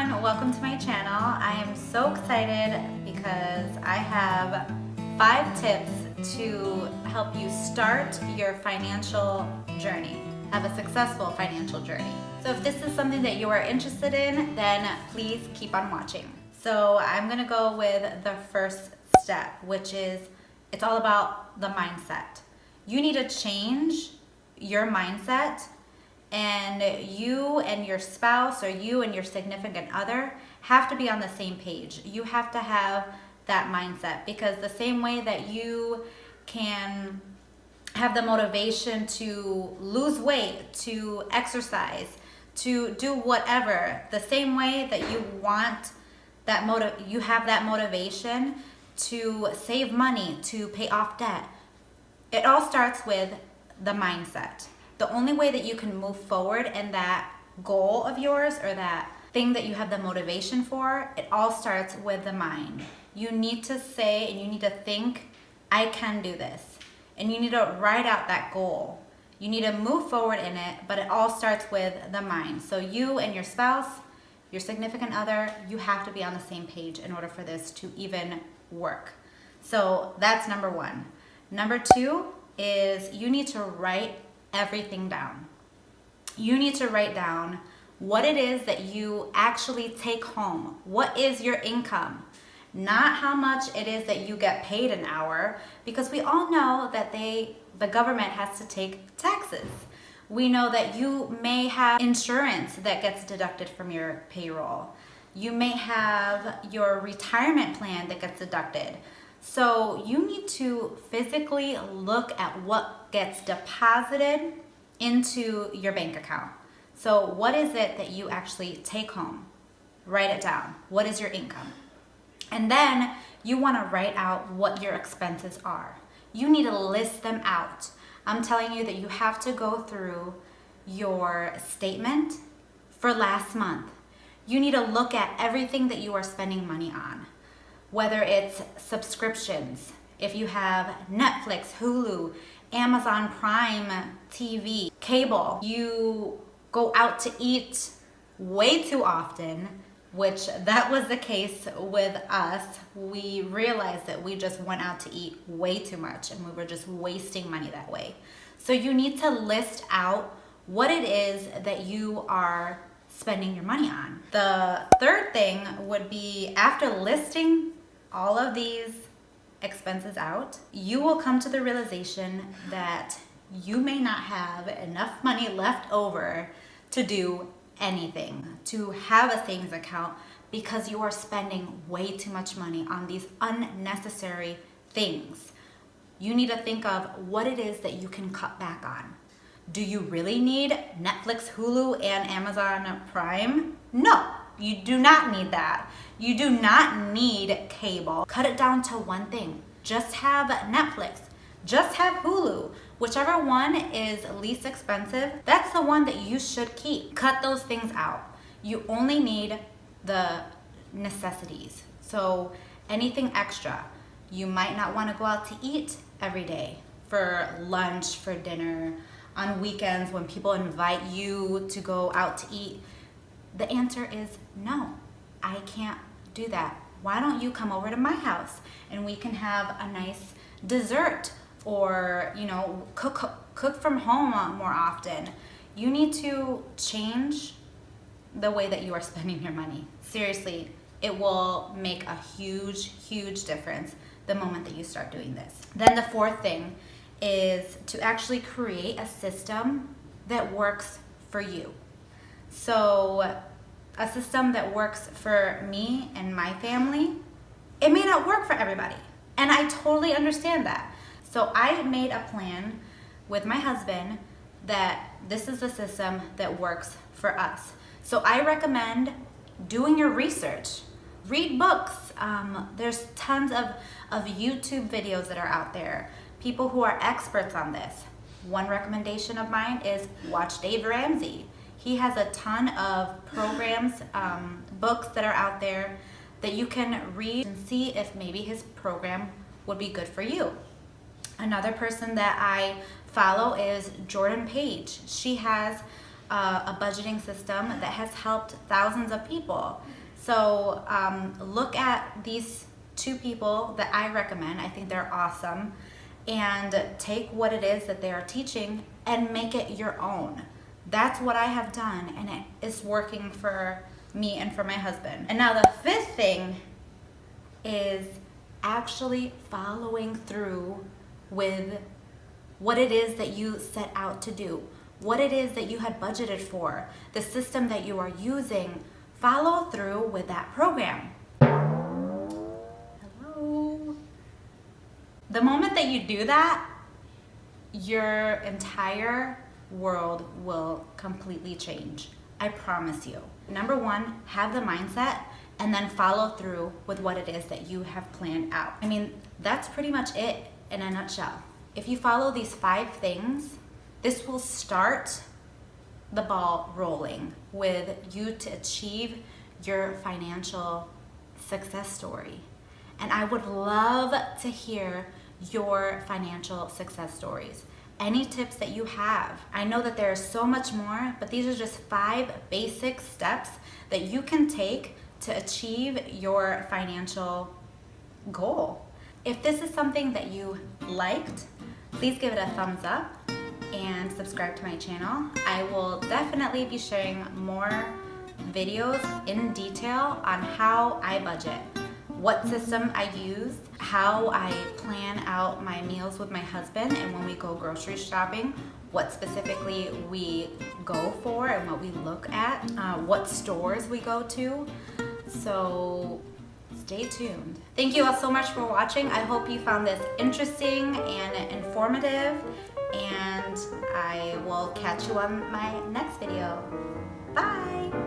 everyone, welcome to my channel. I am so excited because I have 5 tips to help you start your financial journey, have a successful financial journey. So if this is something that you are interested in, then please keep on watching. So I'm gonna go with the first step, which is it's all about the mindset. You need to change your mindset, and you and your spouse or you and your significant other have to be on the same page. You have to have that mindset, because the same way that you can have the motivation to lose weight, to exercise, to do whatever, the same way that you want that you have that motivation to save money, to pay off debt. It all starts with the mindset. The only way that you can move forward in that goal of yours or that thing that you have the motivation for, it all starts with the mind. You need to say and you need to think, I can do this. And you need to write out that goal. You need to move forward in it, but it all starts with the mind. So you and your spouse, your significant other, you have to be on the same page in order for this to even work. So that's number 1. Number 2 is you need to write everything down. You need to write down what it is that you actually take home. What is your income? Not how much it is that you get paid an hour, because we all know that the government has to take taxes. We know that you may have insurance that gets deducted from your payroll. You may have your retirement plan that gets deducted. So you need to physically look at what gets deposited into your bank account. So what is it that you actually take home? Write it down. What is your income? And then you want to write out what your expenses are. You need to list them out. I'm telling you that you have to go through your statement for last month. You need to look at everything that you are spending money on. Whether it's subscriptions, if you have Netflix, Hulu, Amazon Prime TV, cable, you go out to eat way too often, which that was the case with us. We realized that we just went out to eat way too much and we were just wasting money that way. So you need to list out what it is that you are spending your money on. The third thing would be, after listing all of these expenses out, you will come to the realization that you may not have enough money left over to do anything, to have a savings account, because you are spending way too much money on these unnecessary things. You need to think of what it is that you can cut back on. Do you really need Netflix, Hulu, and Amazon Prime? No, you do not need that. You do not need cable. Cut it down to one thing. Just have Netflix. Just have Hulu. Whichever one is least expensive, that's the one that you should keep. Cut those things out. You only need the necessities. So anything extra, you might not want to go out to eat every day, for lunch, for dinner, on weekends when people invite you to go out to eat. The answer is no, I can't do that. Why don't you come over to my house and we can have a nice dessert, or cook from home more often. You need to change the way that you are spending your money. Seriously, it will make a huge difference the moment that you start doing this. Then the fourth thing is to actually create a system that works for you. So a system that works for me and my family, it may not work for everybody. And I totally understand that. So I made a plan with my husband that this is the system that works for us. So I recommend doing your research. Read books. There's tons of YouTube videos that are out there. People who are experts on this. One recommendation of mine is watch Dave Ramsey. He has a ton of programs, books that are out there that you can read and see if maybe his program would be good for you. Another person that I follow is Jordan Page. She has a budgeting system that has helped thousands of people. So look at these two people that I recommend. I think they're awesome. And take what it is that they are teaching and make it your own. That's what I have done, and it is working for me and for my husband. And now the fifth thing is actually following through with what it is that you set out to do, what it is that you had budgeted for, the system that you are using. Follow through with that program. Hello. The moment that you do that, your entire world will completely change. I promise you. Number one, have the mindset and then follow through with what it is that you have planned out. I mean, that's pretty much it in a nutshell. If you follow these 5 things, this will start the ball rolling with you to achieve your financial success story. And I would love to hear your financial success stories. Any tips that you have. I know that there's so much more, but these are just 5 basic steps that you can take to achieve your financial goal. If this is something that you liked, please give it a thumbs up and subscribe to my channel. I will definitely be sharing more videos in detail on how I budget, what system I use, how I plan out my meals with my husband, and when we go grocery shopping, what specifically we go for and what we look at, what stores we go to. So stay tuned. Thank you all so much for watching. I hope you found this interesting and informative, and I will catch you on my next video. Bye.